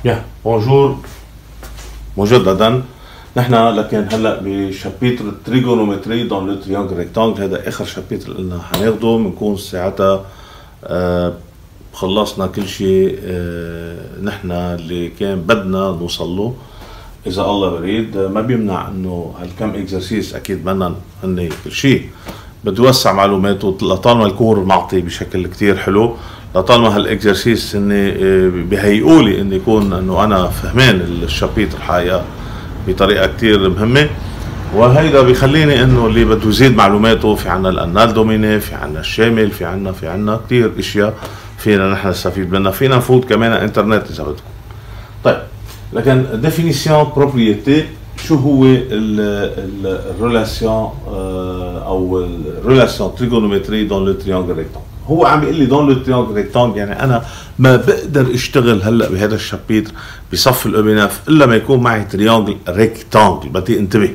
يا بونجور مجددا. نحن لكن هلا بشابيتر تريغونومتري دون لو تريانجل ريكتانجل، هذا اخر شابيتر قلنا حناخده، بنكون ساعتها خلصنا كل شيء نحن اللي كان بدنا نوصل له اذا الله بريد. ما بيمنع انه هالكم اكزرسيس اكيد بدنا هن كل شيء بده يوسع معلوماته لطالما الكور معطي بشكل كتير حلو، لطالما هالاكزرسيس اني بهيئوا لي اني يكون انه انا فهمان الشابيتر حقيقة بطريقه كتير مهمه، وهيدا بيخليني انه اللي بده يزيد معلوماته في عنا الانال دوميني، في عنا الشامل، في عنا كتير اشياء فينا نحن نستفيد منها، فينا نفوت كمان على الانترنت اذا بدكم. طيب لكن ديفينيسيون بروبريتي شو هو الريلاسيون او الريلاسيون تريغونومتري دون لو تريانجل ريكتانجل. هو عم بيقول لي دون لو تريانجل ريكتانجل، يعني انا ما بقدر اشتغل هلا بهذا الشابيتر بصف الاوبيناف الا ما يكون معي تريانجل ريكتانجل. بدي انتبه،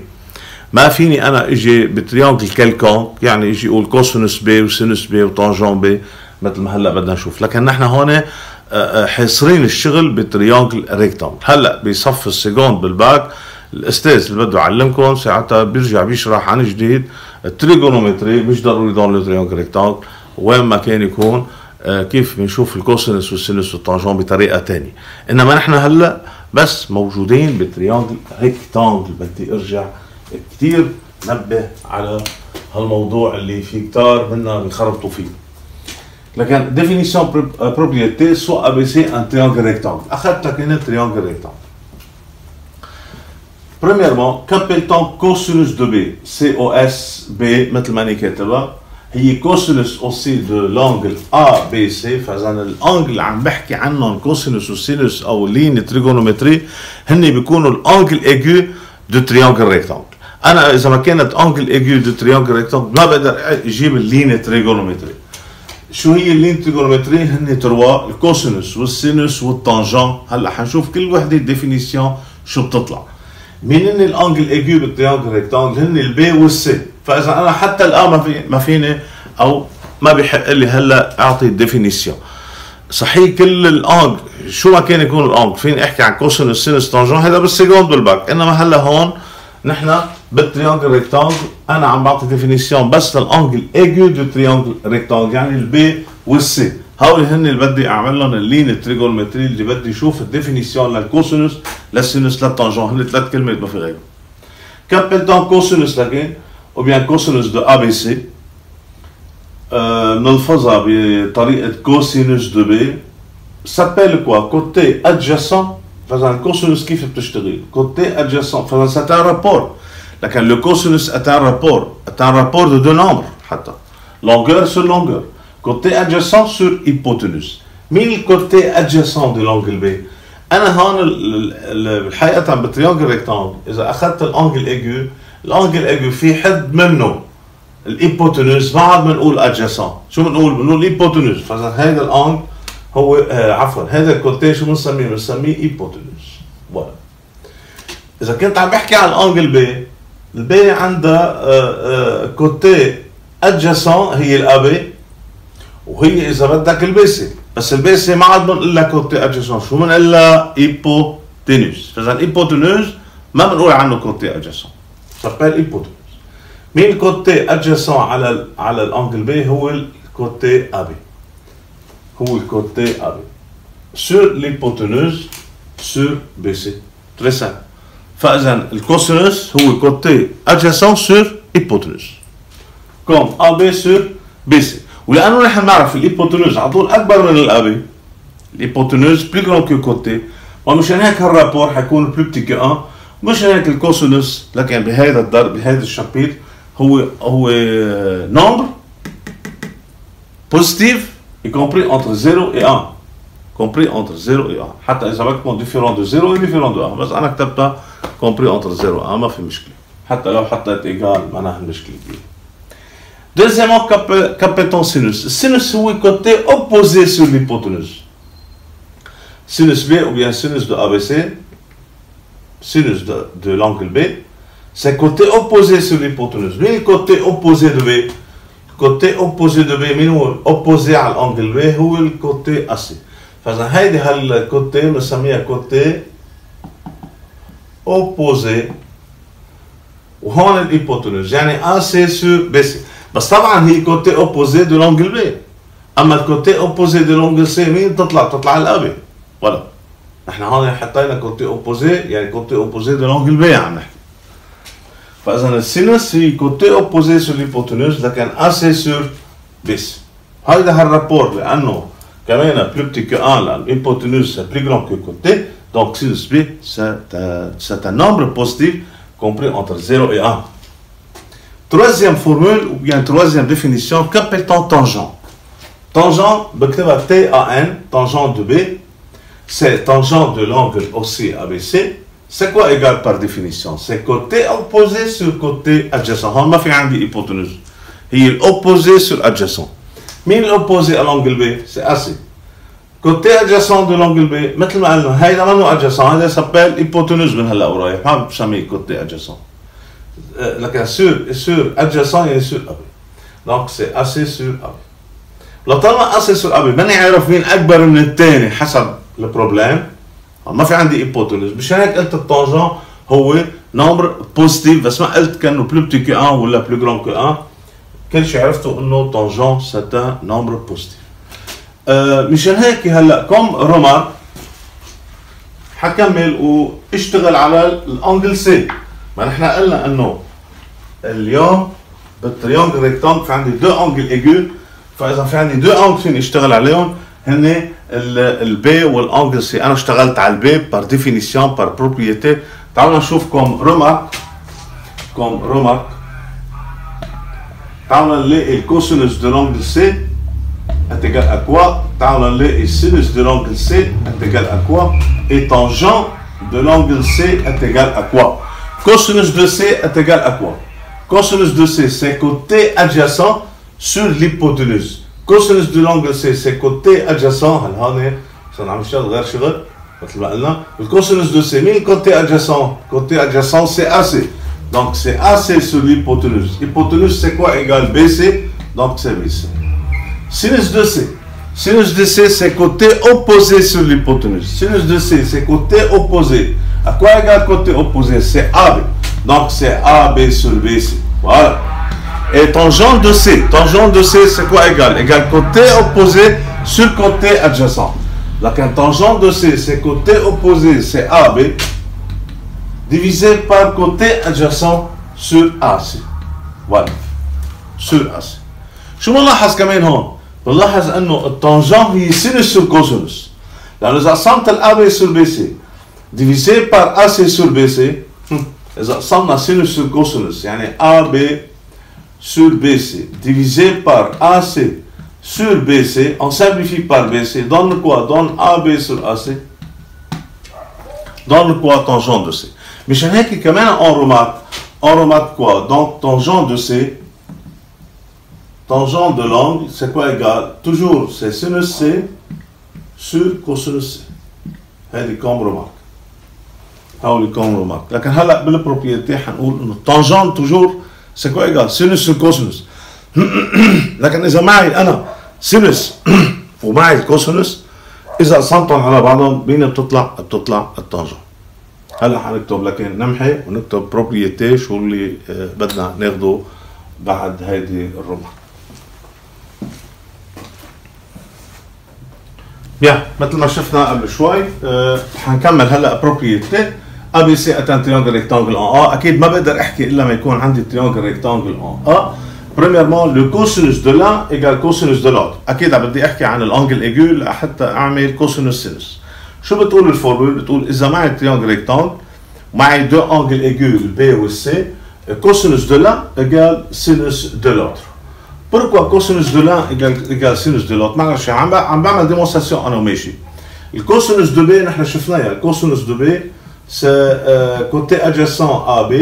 ما فيني انا اجي بتريانجل كالكونك يعني اجي اقول كوسينوس بي وسينوس بي وطانجون بي مثل ما هلا بدنا نشوف، لكن نحن هون حاصرين الشغل بتريانجل ريكتانجل. هلا بصف السكوند بالباك الاستاذ اللي بده يعلمكم ساعتها بيرجع بيشرح عن جديد التريغونومتري، مش ضروري دون لو تريانجل ريكتانجل، وين ما كان يكون كيف بنشوف الكوسينوس والسينوس والطانجون بطريقه ثانيه. انما نحن هلا بس موجودين بتريانجل ريكتانجل. بدي ارجع كثير نبه على هالموضوع اللي في كتار منا بيخربطوا فيه. لكن ديفينيسيون بروبريتي سو ا بي سي ان تريانجل ريكتانجل. اخذت لكن تريانجل ريكتانجل. Premièrement, qu'appelle-t-on cosinus de B? COS B مثل ما أنا كاتبها هي cosinus aussi de l'angle ABC. فإذا الانجل اللي عم بحكي عنهم cosinus وسينوس أو لين تريغونومتري هن بيكونوا الانجل ايجو دو تريانجل ريكتانجل. أنا إذا ما كانت انجل ايجو دو تريانجل ريكتانجل ما بقدر أجيب اللين تريغونومتري. شو هي اللين تريغونومتري؟ هن تروا الكوسينوس والسينوس والطانجون. هلا حنشوف كل وحده الديفينيسيون شو بتطلع. مين هن الانجل ايجو بالتريانجل ريكتانجل؟ هن البي والسي. فاذا انا حتى الان ما فيني او ما بحق لي هلا اعطي الديفينيسيون. صحيح كل الانجل شو ما كان يكون الانجل فيني احكي عن كوسينوس سينوس طانجون، هذا بالسكوند بالباك. انما هلا هون نحن بالتريانجل ريكتانجل انا عم بعطي ديفينيسيون بس للانجل ايجو دو تريانجل ريكتانجل، يعني البي والسي. هول هن اللي بدي اعمل لهم اللين تريغونومتري اللي بدي اشوف الديفينيسيون للكوسينوس للسينوس للطانجون. هن ثلاث كلمات ما في غيرهم. كابيلتون كوسينوس لكن او بيان كوسينوس دو ا بي سي بنلفظها بطريقه كوسينوس دو بي سابيل كوا كوتي ادجاسون. فاذا الكوسينوس كيف بتشتغل؟ كوتي ادجاسون. فاذا سيت ان رابور، لكن لو كوسينوس ات ان رابور دو دو نومبر حتى longueur sur longueur. Côté adjacent sur hypoténuse. مين الكوتي adjacent de l'angle B؟ أنا هون الحقيقة بالتريانجل ريكتانجل إذا أخذت الأنجل ايجو، الأنجل ايجو في حد منه الهيبوتنوز ما عاد بنقول adjacent. شو بنقول؟ بنقول هيبوتنوز. فإذا هذا الأنجل هو عفوا هذا الكوتي شو بنسميه؟ بنسميه هيبوتنوز. فوالا. إذا كنت عم بحكي عن الأنجل B، البي عندها كوتي adjacent هي الأبي، وهي اذا بدك البيسي، بس البيسي ما عاد بنقول لها كوتي ادجاسون، شو بنقول لها؟ هيبوتنوز. فاذا الهيبوتنوز ما بنقول عنه كوتي ادجاسون، سابيل هيبوتنوز. مين الكوتي ادجاسون على الانجل بي؟ هو الكوتي ابي. هو الكوتي ابي سور الهيبوتنوز سور بيسي. تري سامبل. فاذا الكوسينوس هو كوتي ادجاسون سور هيبوتنوز كوم ابي سور بيسي. ولانه نحن نعرف الهيبوتنوز على طول اكبر من الابي، الهيبوتنوز بلو جران كو كوتي، ومشان هيك هالرابور حيكون بلو بتي كو 1. مشان هيك الكوسينوس لكن بهذا الضرب بهذا الشابيتر هو نومبر بوزيتيف y compris entre 0 et 1. compris entre 0 et 1. حتى اذا بدكم ديفيرون دو 0 و ديفيرون دو 1، بس انا كتبتها compris entre 0 et 1 ما في مشكله. حتى لو حطيت ايجال معناها المشكله كبيره. Deuxièmement, qu'appelle-t-on sinus? Sinus est le côté opposé sur l'hypoténuse. Sinus B ou bien sinus de ABC, sinus de l'angle B, c'est le côté opposé sur l'hypoténuse. Mais le côté opposé de B, le côté opposé de B, mais opposé à l'angle B, c'est le côté AC. فإذا هيدي هالكوتي بنسميها كوتي opposé وهون الهيبوتنوز يعني AC sur BC. بس طبعا هي كوتي opposé de l'angle B. اما الكوتي opposé de l'angle C مين تطلع الأبي. ولا نحن هون حطينا كوتي opposé يعني كوتي opposé de l'angle B عم نحكي. فإذا السينوس هي كوتي opposé sur l'hypoténuse لكن AC sur BC. هيدا هالرابور لأنه كمان plus petit que 1 l'hypoténuse c'est plus grand que côté. Donc sinus B c'est un nombre positif compris entre 0 et 1. Troisième formule ou bien troisième définition, qu'appelle-t-on tangent? Tangent, TAN, tangent de B, c'est tangent de l'angle aussi ABC. C'est quoi égal par définition? C'est côté opposé sur côté adjacent. On m'a fait un hypoténuse. Il est opposé sur adjacent. Mais l'opposé à l'angle B, c'est AC. Côté adjacent de l'angle B, مثل ما قلنا هيدا منه adjacent, هيدا s'appelle hypoténuse من هلا ورايح، ما بسميه côté adjacent. لكن sur adjacent يعني sur AB. Donc c'est AC sur AB. لو طالما AC sur AB بدنا نعرف مين أكبر من الثاني حسب البروبليم. ما في عندي hypoténuse، مشان هيك قلت التانجent هو نمبر بوزيتيف بس ما قلت كأنه plus petit que 1 ولا plus grand que 1. كل شيء عرفتوا إنه tangent c'est un nombre positif. مشان هيك هلا كم رومارك حكمل واشتغل على الانجل سي. ما نحن قلنا انه اليوم بالتريانجل ريكتانجل في عندي دو انجل ايجو، فاذا في عندي دو انجل فيني اشتغل عليهم هن البي والانجل سي. انا اشتغلت على البي بار ديفينيسيون بار بروبريتي. تعالوا نشوف كم رومارك تعالوا نلاقي الكوسينوس دو l'angle C est égal à quoi? Et sinus de l'angle C est égal à quoi? Et tangent de l'angle C est égal à quoi? Cosinus de C est égal à quoi? Cosinus de C c'est côté adjacent sur l'hypoténuse. Cosinus de l'angle C c'est côté adjacent. هلا هون صار عم يشتغل غير شغل مثل ما قلنا. الكوسينوس de C مين côté adjacent? Côté adjacent c'est AC. Donc c'est AC sur l'hypoténuse. Hypoténuse c'est quoi égal BC? Donc c'est BC. Sinus de C. Sinus de C, c'est côté opposé sur l'hypoténuse. Sinus de C, c'est côté opposé. À quoi égale côté opposé? C'est AB. Donc c'est AB sur BC. Voilà. Et tangent de C. Tangent de C, c'est quoi égal? Égal côté opposé sur côté adjacent. Donc un tangent de C, c'est côté opposé, c'est AB. Divisé par côté adjacent sur AC. Voilà. Sur AC. شو بنلاحظ كمان هون؟ بنلاحظ انه التانجent هي سينوس سور كوسينوس. لانه اذا قسمت الاب سور بي سي ديفيزي بار AC سور بي سي، اذا قسمنا سينوس سور كوسينوس يعني AB sur BC divisé par AC sur BC, on simplifie par BC, donne quoi? Donne AB sur AC. Donne quoi? Tangent de C. مشان هيك كمان on remarque quoi? Donc tangent de C, tangent de l'angle, c'est quoi égal? Toujours, c'est sinus C sur cosinus C. هذه كم remarque. هاولي كم remarque. لكن هلا بالبروبريتي حنقول انه tangent toujours c'est quoi égal? Sinus sur cosinus. لكن إذا معي أنا sinus ومعي الكوسينوس، إذا قسمتهم على بعضهم مين بتطلع التانجent. هلا حنكتب لكن نمحي ونكتب بروبريتي شو اللي بدنا ناخده بعد هيدي الرمح. مثل ما شفنا قبل شوي حنكمل هلا بروبريتي. ABC est un triangle rectangle en A. أكيد ما بقدر أحكي إلا ما يكون عندي triangle rectangle en A. Premièrement, le cosinus de l'un égale cosinus de l'autre. أكيد بدي أحكي عن الأنجل إيجو لحتى أعمل كوسينوس سينوس. شو بتقول الفورمول؟ بتقول إذا معي triangle rectangle معي دو أنجل إيجو الB والC، cosinus de l'un égale sinus de l'autre. Pourquoi cosinus de l'un égale sinus de l'autre؟ ما بعرف شو عم بعمل démonstration أنا وماشي. الكوسينوس de B نحن شفناها. الكوسينوس de B c'est côté adjacent AB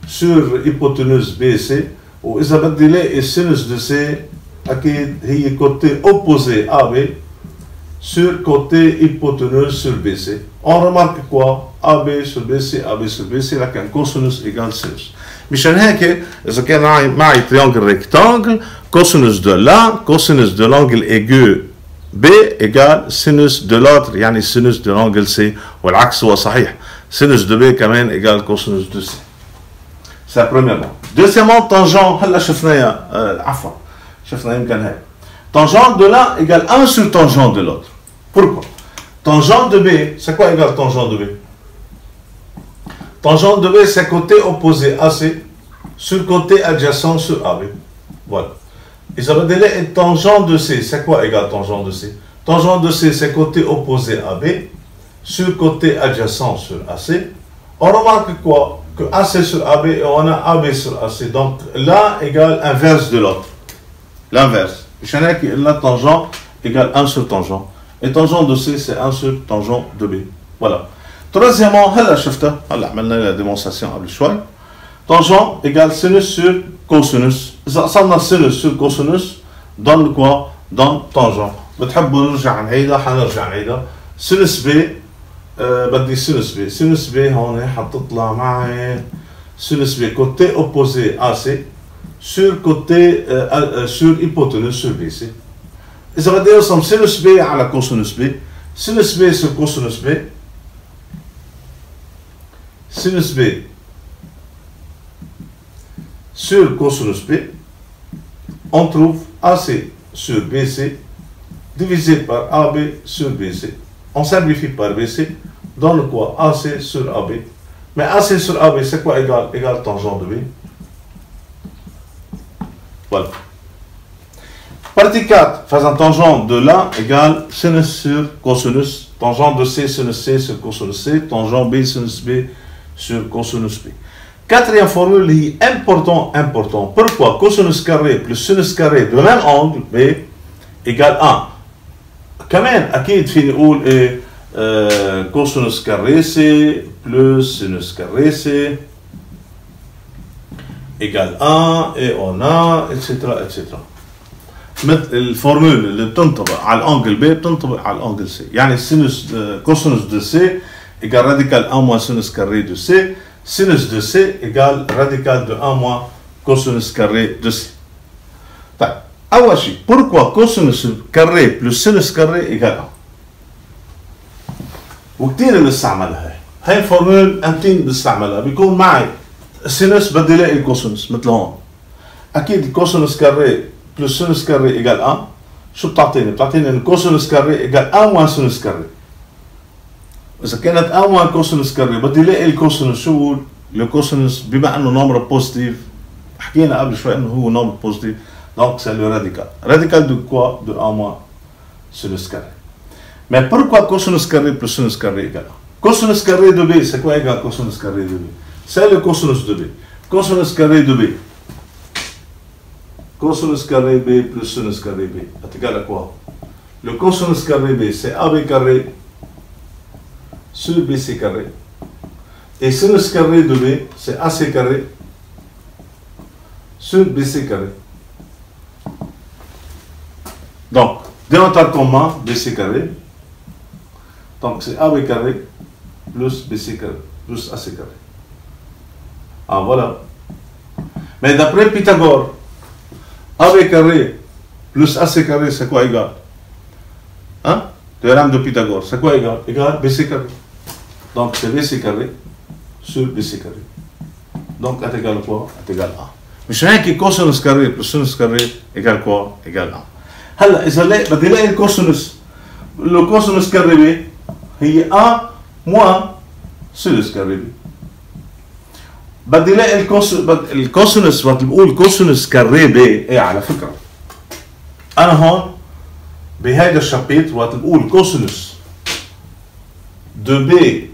sur hypoténuse BC. وإذا بدي لاقي sinus de C أكيد هي côté opposé AB sur côté hypoténuse sur BC. On remarque quoi? AB sur BC, AB sur BC, لكن cosinus égale sinus. مشان هيك إذا كان معي triangle rectangle, cosinus de l'un, cosinus de l'angle aigu B égale sinus de l'autre يعني sinus de l'angle C والعكس هو صحيح sinus de B كمان égale cosinus de C. C'est premièrement. Deuxièmement, tangent هلا شفناها عفوا شفنا يمكن هاي tangent de l'un égale 1 sur tangent de l'autre. Pourquoi? Tangent de B, c'est quoi égale tangent de B? Tangent de B, c'est côté opposé AC sur côté adjacent sur AB. Voilà. Et ça veut dire que tangent de C, c'est quoi égal tangent de C? Tangent de C, c'est côté opposé AB sur côté adjacent sur AC. On remarque quoi? Que AC sur AB et on a AB sur AC. Donc l'un égale inverse de l'autre. L'inverse. La tangent égale 1 sur tangent. Et tangent de C, c'est 1 sur tangent de B. Voilà. Troisièmement, هلا شفتها هلا عملنا la démonstration قبل شوي. Tangent égale sinus sur cosinus. إذا قسمنا sinus sur cosinus donne quoi? Donne tangent. بتحبوا نرجع نعيدها حنرجع نعيدها. sinus B بدي sinus B. sinus B هون حتطلع معي sinus B côté opposé AC sur côté sur hypoténuse sur BC. إذا بدي أرسم sinus B على cosinus B. sinus B sur cosinus B. Sinus B sur cosinus B, on trouve AC sur BC divisé par AB sur BC. On simplifie par BC, donne quoi? AC sur AB. Mais AC sur AB, c'est quoi égal? Égal tangent de B. Voilà. Partie 4, faisant tangent de l'un égale sinus sur cosinus. Tangent de C, sinus C sur cosinus C. Tangent B, sinus B sur cosinus B. Quatrième formule est important. Pourquoi? Cosinus carré plus sinus carré de même angle B égale 1. كمان أكيد فيني أقول إيه cosinus carré C plus sinus carré C égale 1 et on a etc. مثل الفورمول اللي بتنطبق على الانجل B بتنطبق على الانجل C. يعني sinus cosinus de C égale radical 1 moins sinus carré de C. Sinus de C égale radical de 1 moins cosinus carré de C. طيب أول شيء pourquoi cosinus carré plus sinus carré égale 1 وكثير بنستعملها هاي الفورمول أنتين بنستعملها بيكون معي sinus بدي الاقي الكوسينوس مثل هون أكيد الكوسينوس كاري بلس سينوس كاري إيجال 1 شو بتعطيني؟ بتعطيني الكوسينوس كاري إيجال 1 moins سينوس كاري. إذا كانت 1 moins كوسينوس كاري بدي الاقي الكوسينوس شو بقول؟ الكوسينوس بما إنه نمبر بوزيتيف حكينا قبل شوي إنه هو نمبر بوزيتيف donc c'est le radical. Radical de quoi? De 1 moins sinus carré. Mais pourquoi cosinus carré plus sinus carré égale 1? Cosinus carré de B, c'est quoi égal cosinus carré de B? C'est le cosinus de B. Cosinus carré de B. Cosinus carré B plus sinus carré B est égal à quoi? Le cosinus carré B, c'est AB carré sur BC carré. Et sinus carré de B, c'est AC carré sur BC carré. Donc, dénotateur commun, BC carré. Donc, c'est AB carré plus BC carré plus AC carré. Ah, voilà. Mais d'après Pythagore, AB carré plus AC carré, c'est quoi égal? Hein? Théorème de Pythagore, c'est quoi égal? Égal BC carré. Donc, c'est BC carré sur BC carré. Donc, est égal à quoi? Est égal à 1. Mais je sais que cosinus carré plus sinus carré égale quoi? Égale 1. هلا اذا بدي الاقي الكوسينوس كاري بي هي 1 moins سينوس كاري بي. بدي الاقي الكوسينوس وقت بقول كوسينوس كاري بي ايه على فكره انا هون بهيدا الشابيت وقت بقول كوسينوس دو بي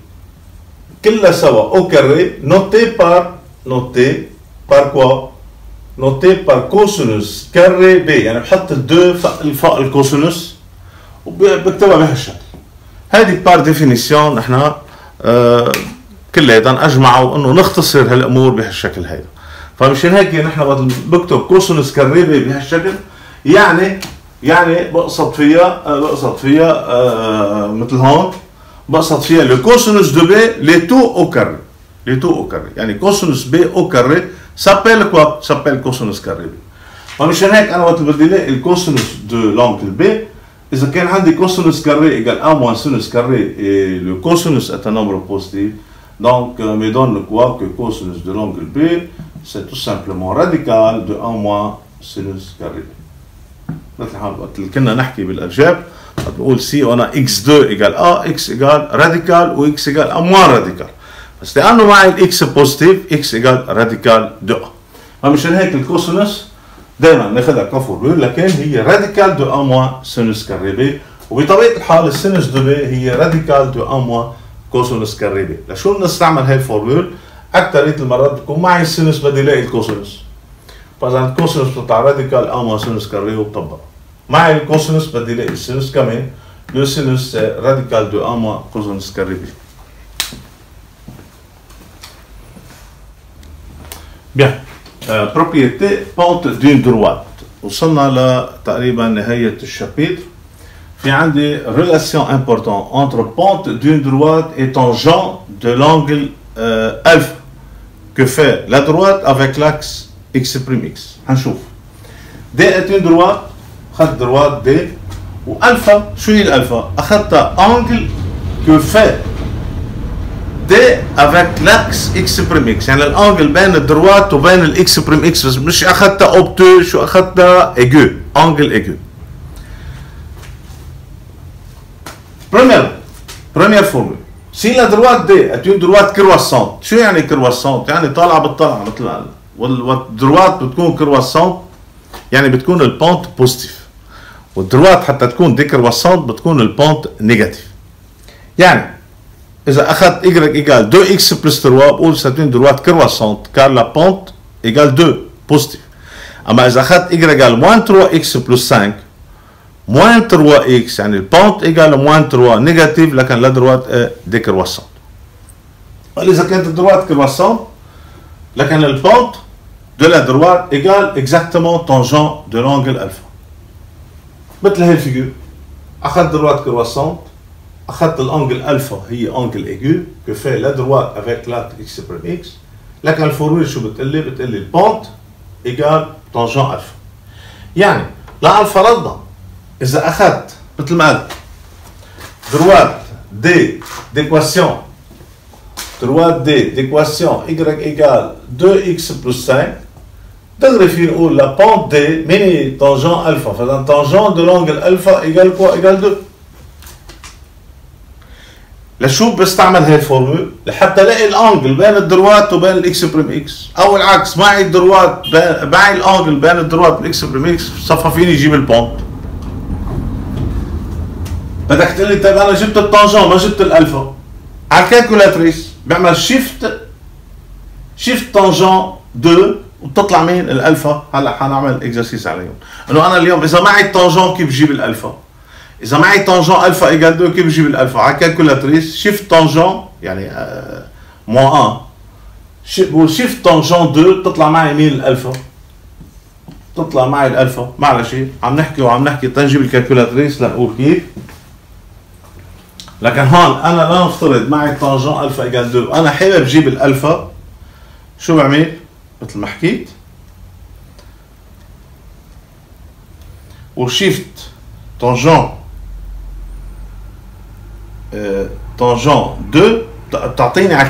كلها سوا او كاري نوتي بار كوا noté par cosinus carré B يعني بحط الدو فوق الكوسينوس وبكتبها بهالشكل. هذه بار ديفينيسيون نحن كلياتنا اجمعوا انه نختصر هالامور بهالشكل هيدا. فمشان هيك نحن وقت بكتب كوسينوس كاري B بهالشكل يعني بقصد فيها مثل هون بقصد فيها لو كوسينوس دو بي لي تو او كاري يعني كوسينوس بي او كاري s'appelle quoi? S'appelle cosinus carré B. فمشان هيك انا وقت بدي الاقي الكوسينوس دو لانجل B إذا كان عندي cosinus carré égale A moins sinus carré et le cosinus est un nombre positif, donc me donne quoi? Que cosinus de l'angle B, c'est tout simplement radical de A moins sinus carré B. مثل وقت اللي كنا نحكي بالأرجاب بنقول سي أنا x2 égale A, x égale radical و x égale A moins radical. بس لأنه معي الإكس بوزيتيف x égale radical de A. فمشان هيك الكوسينوس دائما ناخذها كفورمول، لكن هي راديكال دو ان موان سينوس كاري بي، وبطبيعه الحال السينوس دو بي هي راديكال دو ان موان كوسينوس كاري بي. لشو بنستعمل هاي الفورمول؟ اكثريه المرات بكون معي السينوس بدي الاقي الكوسينوس. فاذا الكوسينوس بتطلع راديكال ان موان سينوس كاري وبطبق. معي الكوسينوس بدي الاقي السينوس كمان، لو سينوس راديكال دو ان موان كوسينوس كاري بي. Bien. Propriété pente d'une droite. وصلنا لتقريبا نهاية الشابيتر. في عندي relation importante entre pente d'une droite et tangent de l'angle alpha que fait la droite avec l'axe x'. هنشوف. D est une droite، أخذت droite D، وألفا شو هي الألفا؟ أخذتها angle que fait D avec l'axe x'، يعني الانجل بين الدروات وبين الاكس بريم اكس، بس مش اخذتها اوبتوز، شو اخذتها ايجو، انجل ايجو. première formule. Si la droite D est une droite croissante، شو يعني croissante؟ يعني طالعه بالطلعه مثل ما قلنا، والدروات بتكون croissante يعني بتكون البونت بوزيتيف، والدروات حتى تكون décroissante بتكون البونت نيجاتيف. يعني إذا أخذت y égale 2x plus 3 بقول c'est une droite croissante car la pente égale 2 positif. أما إذا أخذت y égale moins 3x plus 5 moins 3x يعني البونت égale moins 3 négatif لكن la droite est décroissante. إذا كانت الدروات croissante لكن البونت de la droite égale exactement tangent de l'angle alpha. مثل هاي الفيجور أخذت droite croissante، أخذت الأنجل ألفا هي أنجل إيجو que fait la droite avec l'axe x'، لكن الفورمول شو بتقلي؟ بتقلي البونت إيجال تانجون ألفا. يعني لا فرضنا إذا أخذت مثل ما قلت droite D d'équation y égale 2x plus 5 دغري في نقول la pente D ميني تانجون ألفا، فإذا تانجون de l'angle ألفا إيجال quoi؟ إيجال 2. لشو بستعمل هاي الفورمول؟ لحتى الاقي الانجل بين الدروات وبين الاكس بريم اكس، او العكس معي الدروات معي الانجل بين الدروات والاكس بريم اكس، صفى فيني اجيب البونت. بدك تقول لي طيب انا جبت التانجون ما جبت الالفا، على الكالكولاتريس بعمل شيفت تانجون 2 وبتطلع مين؟ الالفا. هلا حنعمل اكزرسيس عليهم، انه انا اليوم اذا معي التانجون كيف بجيب الالفا؟ إذا معي تانجون ألفا إيجال 2 كيف بجيب الألفا؟ على الكالكولاتريس شيفت تانجون يعني موان 1 بقول شيفت تانجون 2 بتطلع معي مين الألفا؟ بتطلع معي الألفا. معلش عم نحكي تنجيب الكالكولاتريس لنقول كيف. لكن هون أنا لا نفترض معي تانجون ألفا إيجال 2، أنا حابب أجيب الألفا، شو بعمل؟ مثل ما حكيت وشيفت تانجون tangent 2 تعطيني على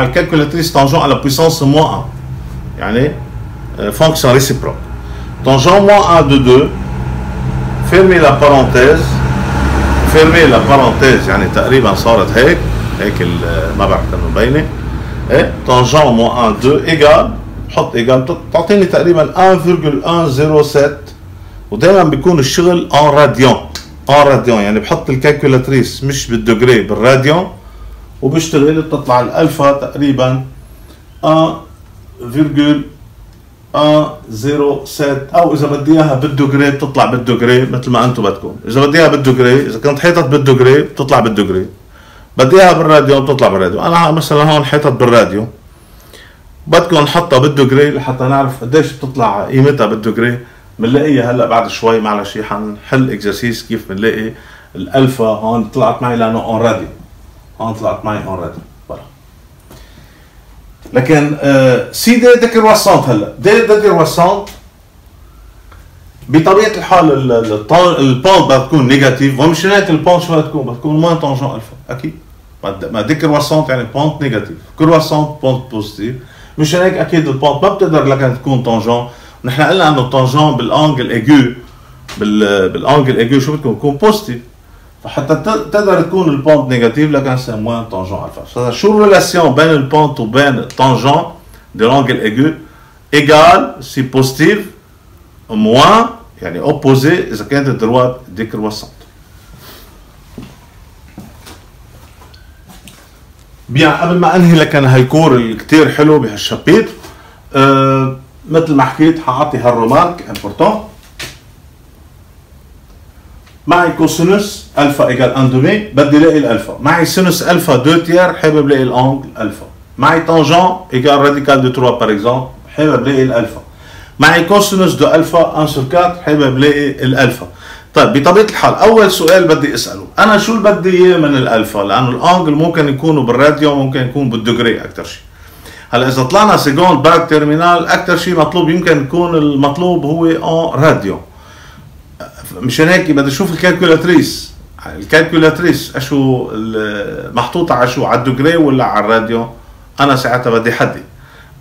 الكالكولاتريس tangent à la puissance moins 1 يعني fonction réciproque. Tangent moins 1 de 2 fermez la parenthèse يعني تقريبا صارت هيك ما بعرف كانوا مبينه ايه tangent moins 1 2 égal حط égal تعطيني تقريبا 1,107 ودائما بيكون الشغل en radian يعني بحط الكالكولاتريس مش بالدجري بالراديون وبشتغل بتطلع الالفا تقريبا 1,107 او اذا بدي اياها بالدجري بتطلع بالدجري مثل ما انتم بدكم. اذا بدي اياها بالدجري اذا كنت حيطت بالدجري بتطلع بالدجري، بدي اياها بالراديون بتطلع بالراديون. انا مثلا هون حيطت بالراديون، بدكم نحطها بالدجري لحتى نعرف قديش بتطلع قيمتها بالدجري. بنلاقيها هلا بعد شوي معلش حنحل اكزرسيس كيف بنلاقي الالفا. هون طلعت معي لانه اون راديو، هون طلعت معي اون راديو برا. لكن سي دي ديكرواسونت هلا دي ديكرواسونت بطبيعه الحال البونت بدها تكون نيجاتيف، ومش هيك البونت شو بدها تكون؟ بدها تكون موان طونجون الفا اكيد. ما دي كرواسونت يعني بونت نيجاتيف، كرواسونت بونت بوزيتيف، مش هيك اكيد البونت ما بتقدر لكن تكون طونجون. نحن قلنا انه الطونجون بالانجل ايجو، بالانجل ايجو شو بتكون؟ بتكون بوزيتيف. فحتى تقدر تكون البونت نيجاتيف لكن سي موان طونجون الفا. شو الريلاسيون بين البونت وبين الطونجون دي لانجل ايجو؟ ايجال سي بوزيتيف موان يعني اوبوزي اذا كانت الدروات ديكرواسونت. بيان قبل ما انهي لكن هالكور الكتير حلو بهالشابيتر، مثل ما حكيت حاعطي هالرومارك امبورتون. معي كوسينوس الفا ايجال 1 دومي، بدي الاقي الالفا. معي سينوس الفا 2 تير، حابب الاقي الانجل الفا. معي تانجون ايجال راديكال دو 3 باغ اكزومبل، حابب الاقي الالفا. معي كوسينوس دو الفا 1 سور 4، حابب الاقي الالفا. طيب بطبيعه الحال اول سؤال بدي اساله انا شو اللي بدي اياه من الالفا؟ لانه الانجل ممكن يكونوا بالراديو، ممكن يكون بالدغري اكثر شيء. هلا اذا طلعنا سيكوند باك تيرمينال اكثر شيء مطلوب يمكن يكون المطلوب هو ان راديو. مشان هيك بدي اشوف الكالكولاتريس. الكالكولاتريس اشو محطوطه على شو؟ على الدغري ولا على الراديو؟ انا ساعتها بدي حدد.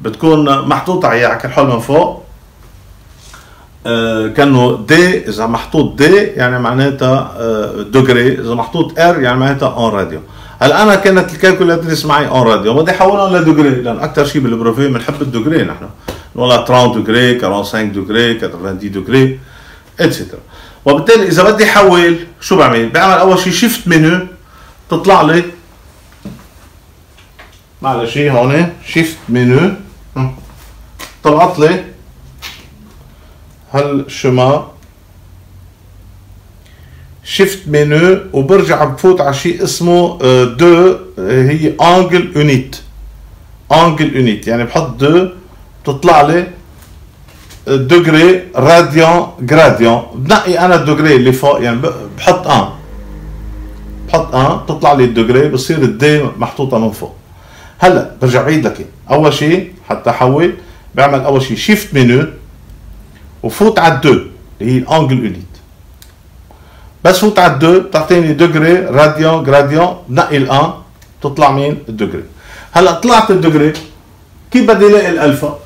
بتكون محطوطه على الحول من فوق، كانه دي، اذا محطوط دي يعني معناتها دغري، اذا محطوط ار يعني معناتها اون راديو. هلا انا كانت الكالكولاتريس معي اون راديو، بدي احولهم لدغري لان اكثر شيء بالبروفي بنحب الدغري نحن، ولا 30 دغري 45 دغري 90 دغري اتسترا. وبالتالي اذا بدي احول شو بعمل؟ بعمل اول شيء شيفت منيو، تطلع لي معلش هون شيفت منيو، طلعت لي هالشما شيفت منيو، وبرجع بفوت على شيء اسمه دو، هي انجل يونيت. انجل يونيت يعني بحط دو بتطلع لي دغري راديون جراديون. بنقي انا الدغري اللي فوق يعني بحط بحط بتطلع لي الدغري، بصير الدي محطوطه من فوق. هلا برجع بعيد لك اول شيء حتى احول، بعمل اول شيء شيفت منيو وفوت على الدو اللي هي الانجل يونيت. بس فوت على الدو بتعطيني دغري راديون جراديون، بنقي الان بتطلع مين؟ الدغري. هلا طلعت الدغري، كيف بدي الاقي الالفا؟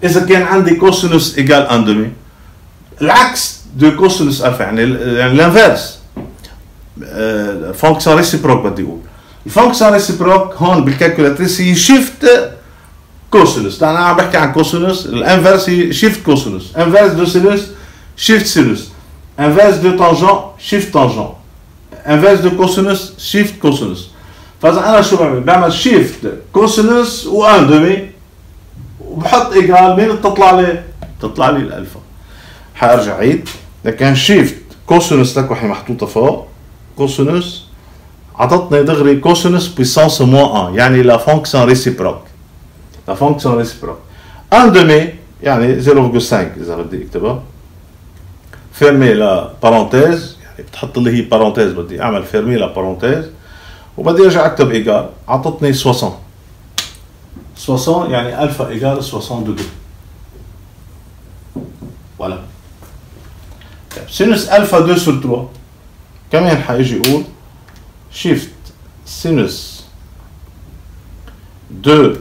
اذا كان عندي كوسينوس ايجال 1 دومي، العكس دو كوسينوس الفا يعني الانفيرس، فونكسيون ريسيبروك بدي اقول. الفونكسيون ريسيبروك هون بالكالكولاتريس هي شيفت كوسينوس، لأن أنا عم بحكي عن كوسينوس، الانفيرس هي شيفت كوسينوس، انفيرس دو سينوس شيفت سينوس، انفيرس دو تانجون شيفت تانجون، انفيرس دو كوسينوس شيفت كوسينوس. فإذا أنا شو بعمل؟ بعمل شيفت كوسينوس و 1 دومي وبحط ايجال مين بتطلع لي؟ بتطلع لي الالفا. حارجع عيد لكن شيفت كوسينوس لك وهي محطوطه فوق، كوسينوس عطتني دغري كوسينوس بويسانس موان 1 يعني لا فونكسيون ريسيبروك. لا فونكسيون ريسيبروك 1 دومي يعني 0.5 اذا بدي اكتبها، فيرمي لا بارونتيز يعني بتحط لي هي بارونتيز، بدي اعمل فيرمي لا بارونتيز وبدي ارجع اكتب ايجال، عطتني 60 60 يعني الفا ايجال 60 دوغري. فوالا. سينوس الفا 2 sur 3 كمان حيجي يقول شيفت سينوس 2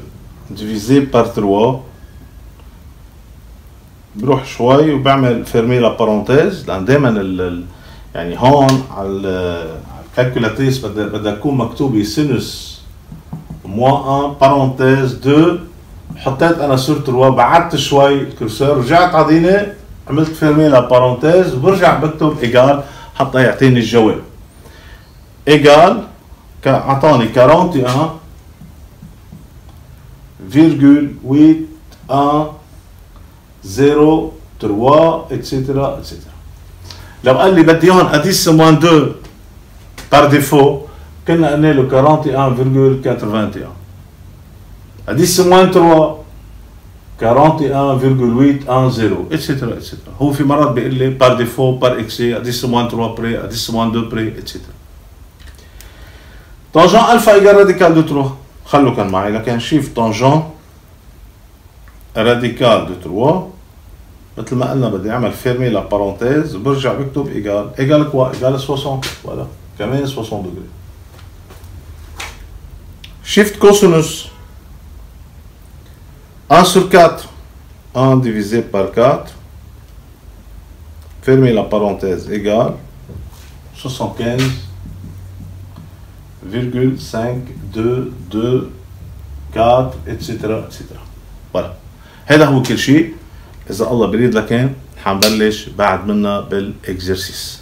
divisé par 3، بروح شوي وبعمل فيرمي لا بارونتيز، لان دائما يعني هون على الكالكولاتريس بدها تكون مكتوبه سينوس موان 1 بارونتيز 2، حطيت انا سور 3 بعدت شوي الكرسور، رجعت عطيني عملت فيرمي لا بارونتيز وبرجع بكتب ايجال حتى يعطيني الجواب. ايجال اعطاني 41,8103 اتسترا اتسترا. لو قال لي بدي هون اديس موان 2 بار ديفو كنا قلنا له 41,81. اديس موان 3 41,810 اتسترا اتسترا. هو في مرات بيقول لي بار ديفو بار اكسي اديس موان 3 بري اديس موان 2 بري اتسترا. طنجان الفا ايجال راديكال دو 3، خلوا كان معي لكن شيف طنجان راديكال دو 3 مثل ما قلنا بدي اعمل فيرمي لا بارونتيز برجع بكتب ايجال كوا ايجال 60 فوالا كمان 60 دوغري. Shift cosinus 1 sur 4 1 divisé par 4 fermez la parenthèse égale 75,522 4 etc. etc. voilà. هذا هو كل شيء. إذا الله بريد لكن حنبلش بعد منا بالإكزرسيس.